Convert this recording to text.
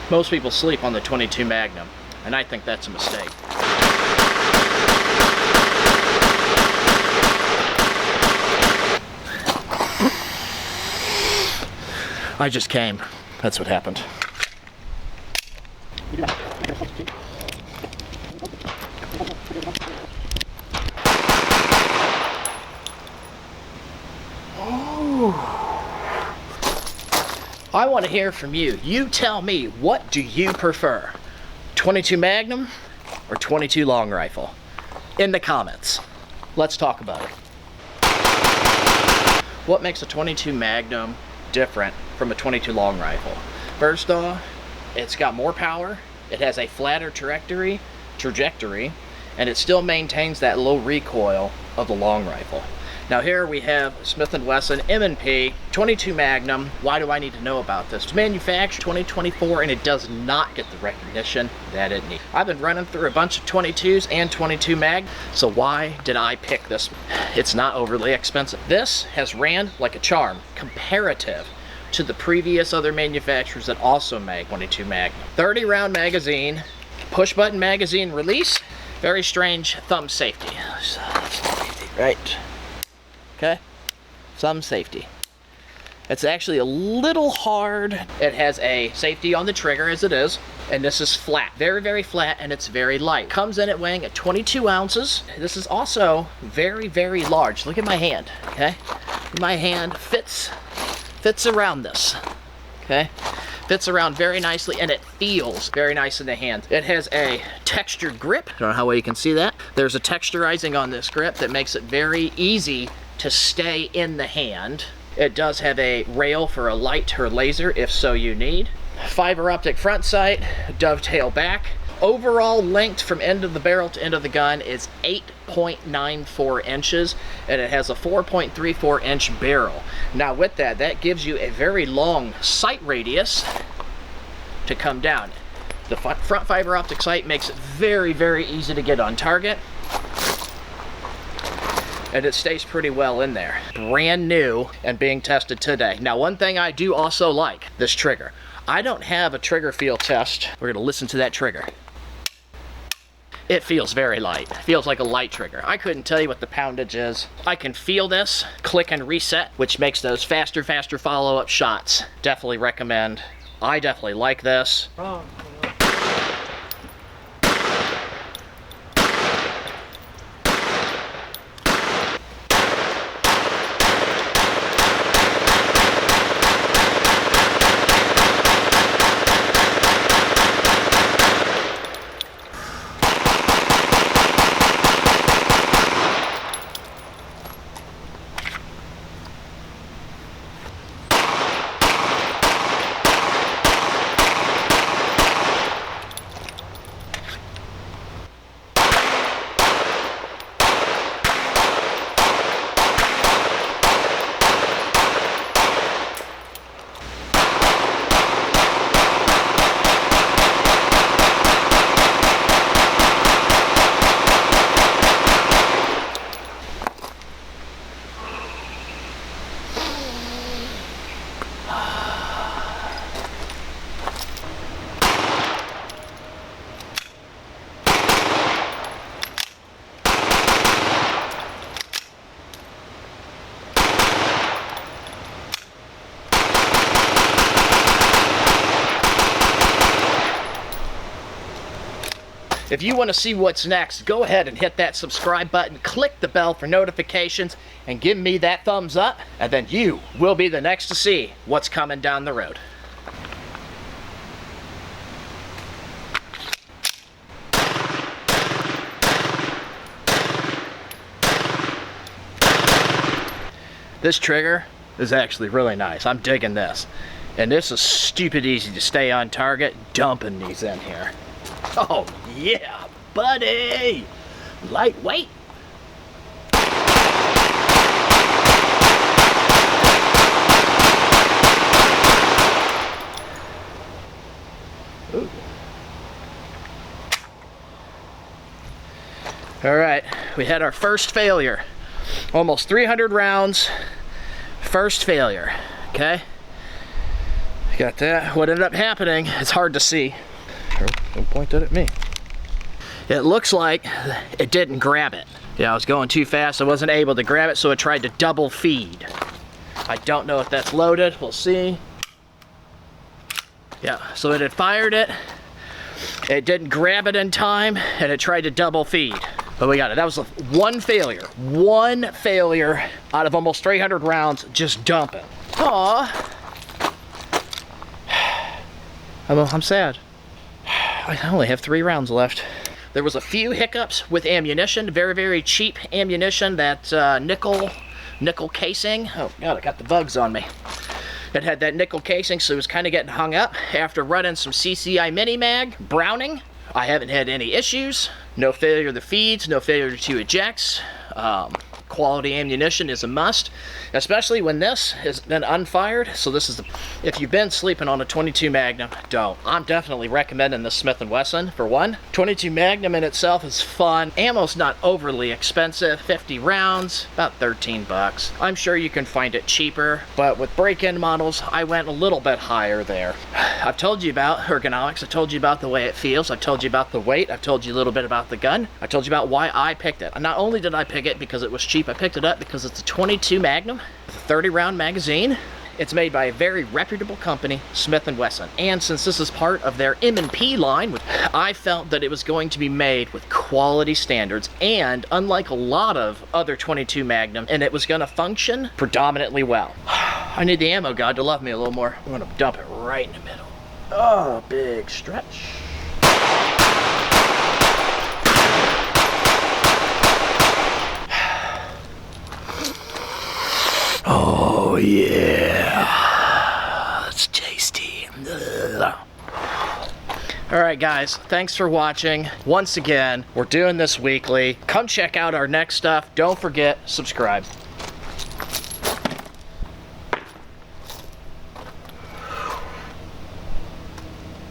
Most people sleep on the 22 Magnum, and I think that's a mistake. I just came. That's what happened. I want to hear from you. You tell me, what do you prefer? 22 Magnum or 22 long rifle? In the comments. Let's talk about it. What makes a 22 Magnum different from a 22 long rifle? First off, it's got more power, it has a flatter trajectory, and it still maintains that low recoil of the long rifle. Now here we have Smith Wesson M&P 22 Magnum. Why do I need to know about this? It's manufactured 2024 and it does not get the recognition that it needs. I've been running through a bunch of 22s and 22 Mag, so why did I pick this? It's not overly expensive. This has ran like a charm comparative to the previous other manufacturers that also make 22 Magnum. 30 round magazine, push button magazine release, very strange thumb safety. Right. Okay, thumb safety. It's actually a little hard. It has a safety on the trigger as it is, and this is flat, very, very flat, and it's very light. Comes in at weighing at 22 ounces. This is also very, very large. Look at my hand, okay? My hand fits around this, okay? Fits around very nicely, and it feels very nice in the hand. It has a textured grip. I don't know how well you can see that. There's a texturizing on this grip that makes it very easy to stay in the hand. It does have a rail for a light or laser if so you need. Fiber optic front sight, dovetail back. Overall length from end of the barrel to end of the gun is 8.94 inches, and it has a 4.34 inch barrel. Now with that, that gives you a very long sight radius to come down. The front fiber optic sight makes it very, very easy to get on target, and it stays pretty well in there. Brand new and being tested today. Now one thing I do also like, this trigger. I don't have a trigger feel test. We're gonna listen to that trigger. It feels very light. It feels like a light trigger. I couldn't tell you what the poundage is. I can feel this, click and reset, which makes those faster follow-up shots. Definitely recommend. I definitely like this. If you want to see what's next, go ahead and hit that subscribe button, click the bell for notifications, and give me that thumbs up, and then you will be the next to see what's coming down the road. This trigger is actually really nice. I'm digging this. And this is stupid easy to stay on target, dumping these in here. Oh yeah, buddy! Lightweight. Ooh. All right, we had our first failure. Almost 300 rounds, first failure, okay? Got that. What ended up happening, it's hard to see. Don't point that at me. It looks like it didn't grab it. Yeah, I was going too fast. I wasn't able to grab it, so it tried to double feed. I don't know if that's loaded. We'll see. Yeah, so it had fired it. It didn't grab it in time, and it tried to double feed. But we got it. That was one failure. One failure out of almost 300 rounds, just dumping. Aw. I'm sad. I only have 3 rounds left. There was a few hiccups with ammunition, very, very cheap ammunition, that nickel casing. Oh God, I got the bugs on me. It had that nickel casing, so it was kind of getting hung up. After running some CCI Mini Mag, Browning, I haven't had any issues. No failure to the feeds, no failure to ejects. Quality ammunition is a must, especially when this has been unfired. So this is if you've been sleeping on a 22 Magnum, don't. I'm definitely recommending the Smith Wesson for one. 22 Magnum in itself is fun. Ammo's not overly expensive, 50 rounds, about 13 bucks. I'm sure you can find it cheaper, but with break-in models, I went a little bit higher there. I've told you about ergonomics. I told you about the way it feels. I've told you about the weight. I've told you a little bit about the gun. I told you about why I picked it. And not only did I pick it because it was cheap, I picked it up because it's a 22 Magnum with a 30 round magazine. It's made by a very reputable company, Smith Wesson. And since this is part of their M&P line, I felt that it was going to be made with quality standards, and unlike a lot of other 22 Magnum, and it was going to function predominantly well. I need the ammo god to love me a little more. I'm going to dump it right in the middle. Oh, big stretch. Oh yeah, it's tasty. All right guys, thanks for watching. Once again, we're doing this weekly. Come check out our next stuff. Don't forget, subscribe.